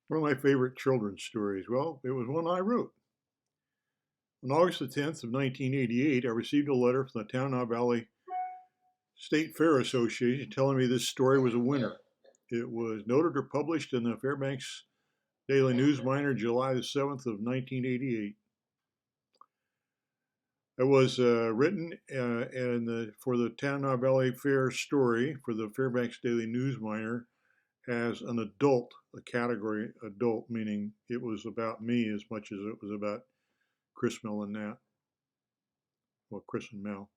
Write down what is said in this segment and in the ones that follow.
One of my favorite children's stories, well, it was one I wrote. On August the 10th of 1988, I received a letter from the Tanana Valley State Fair Association telling me this story was a winner. It was noted or published in the Fairbanks Daily News Miner, July the 7th of 1988. It was written for the Tanana Valley Fair story for the Fairbanks Daily News Miner as an adult, a category adult, meaning it was about me as much as it was about Chris, Mel, and Nat. Well, Chris and Mel.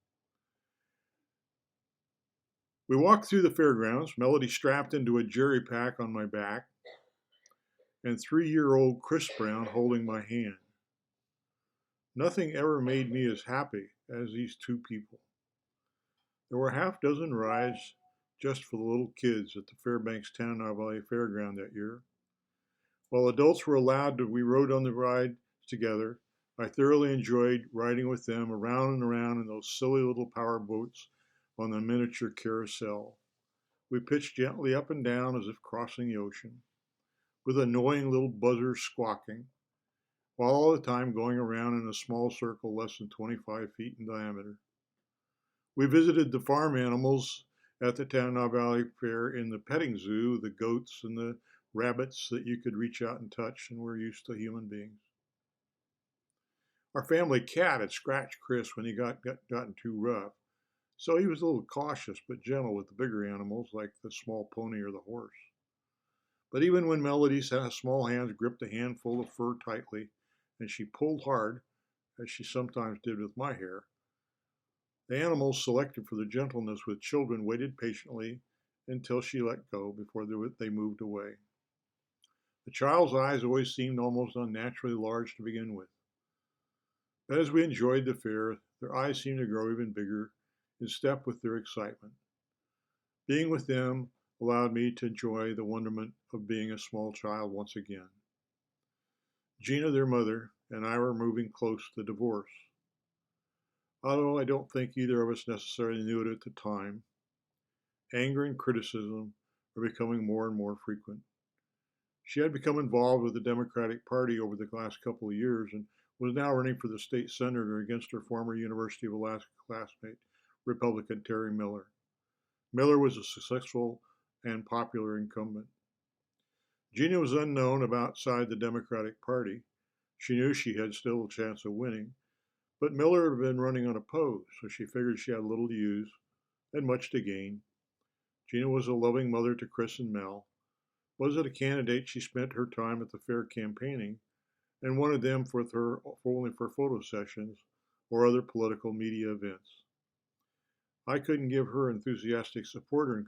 We walked through the fairgrounds, Melody strapped into a jerry pack on my back, and 3-year-old Chris Brown holding my hand. Nothing ever made me as happy as these two people. There were half dozen rides just for the little kids at the Fairbanks Tanana Valley Fairground that year. While adults were allowed to, we rode on the ride together. I thoroughly enjoyed riding with them around and around in those silly little power boats on the miniature carousel. We pitched gently up and down as if crossing the ocean, with annoying little buzzers squawking, while all the time going around in a small circle less than 25 feet in diameter. We visited the farm animals at the Tanana Valley Fair in the petting zoo, the goats and the rabbits that you could reach out and touch and were used to human beings. Our family cat had scratched Chris when he gotten too rough, so he was a little cautious but gentle with the bigger animals like the small pony or the horse. But even when Melody's small hands gripped a handful of fur tightly and she pulled hard, as she sometimes did with my hair, the animals selected for their gentleness with children waited patiently until she let go before they moved away. The child's eyes always seemed almost unnaturally large to begin with. But as we enjoyed the fair, their eyes seemed to grow even bigger in step with their excitement. Being with them allowed me to enjoy the wonderment of being a small child once again. Gina, their mother, and I were moving close to divorce. Although I don't think either of us necessarily knew it at the time, anger and criticism were becoming more and more frequent. She had become involved with the Democratic Party over the last couple of years and was now running for the state senator against her former University of Alaska classmate, Republican Terry Miller. Miller was a successful and popular incumbent. Gina was unknown outside the Democratic Party. She knew she had still a chance of winning, but Miller had been running unopposed, so she figured she had little to use and much to gain. Gina was a loving mother to Chris and Mel. Wasn't a candidate she spent her time at the fair campaigning, and wanted them only for photo sessions or other political media events. I couldn't give her enthusiastic support in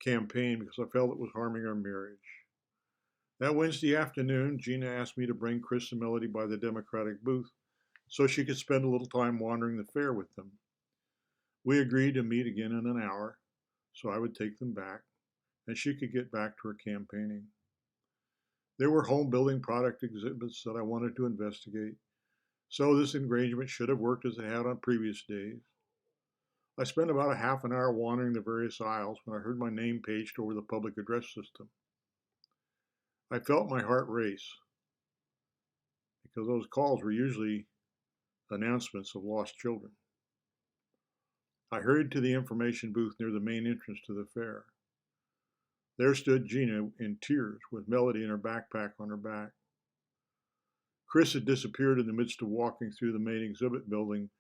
campaign because I felt it was harming our marriage. That Wednesday afternoon, Gina asked me to bring Chris and Melody by the Democratic booth so she could spend a little time wandering the fair with them. We agreed to meet again in an hour, so I would take them back, and she could get back to her campaigning. There were home building product exhibits that I wanted to investigate, so this arrangement should have worked as it had on previous days. I spent about a half an hour wandering the various aisles when I heard my name paged over the public address system. I felt my heart race because those calls were usually announcements of lost children. I hurried to the information booth near the main entrance to the fair. There stood Gina in tears with Melody in her backpack on her back. Chris had disappeared in the midst of walking through the main exhibit building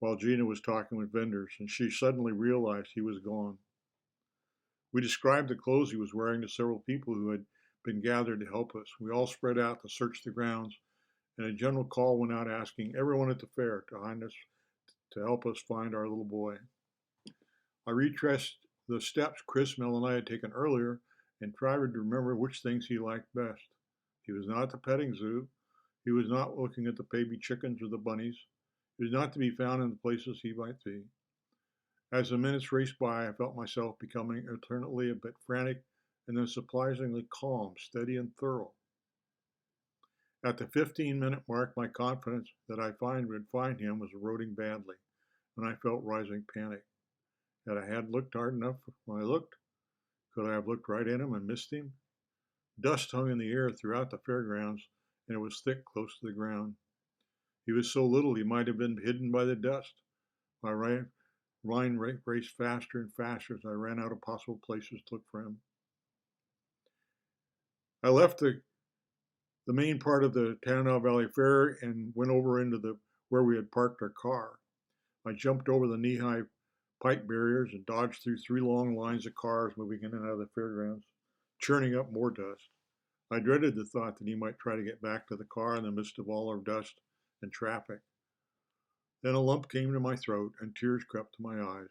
while Gina was talking with vendors, and she suddenly realized he was gone. We described the clothes he was wearing to several people who had been gathered to help us. We all spread out to search the grounds, and a general call went out asking everyone at the fair to help us find our little boy. I retraced the steps Chris, Mel, and I had taken earlier and tried to remember which things he liked best. He was not at the petting zoo. He was not looking at the baby chickens or the bunnies. He was not to be found in the places he might be. As the minutes raced by, I felt myself becoming alternately a bit frantic and then surprisingly calm, steady, and thorough. At the 15-minute mark, my confidence that I would find him was eroding badly, and I felt rising panic. Had I looked hard enough when I looked? Could I have looked right at him and missed him? Dust hung in the air throughout the fairgrounds, and it was thick close to the ground. He was so little he might have been hidden by the dust. My mind raced faster and faster as I ran out of possible places to look for him. I left the main part of the Tanana Valley Fair and went over into where we had parked our car. I jumped over the knee-high pipe barriers and dodged through 3 long lines of cars moving in and out of the fairgrounds, churning up more dust. I dreaded the thought that he might try to get back to the car in the midst of all our dust and traffic. Then a lump came to my throat and tears crept to my eyes.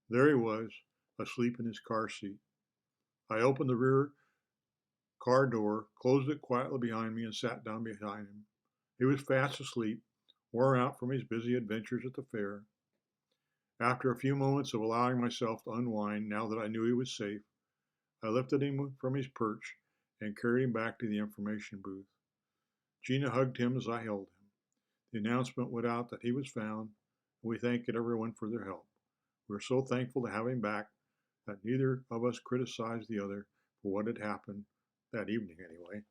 There he was, asleep in his car seat. I opened the rear car door, closed it quietly behind me, and sat down behind him. He was fast asleep, worn out from his busy adventures at the fair. After a few moments of allowing myself to unwind, now that I knew he was safe, I lifted him from his perch and carried him back to the information booth. Gina hugged him as I held him. The announcement went out that he was found, and we thanked everyone for their help. We were so thankful to have him back that neither of us criticized the other for what had happened that evening anyway.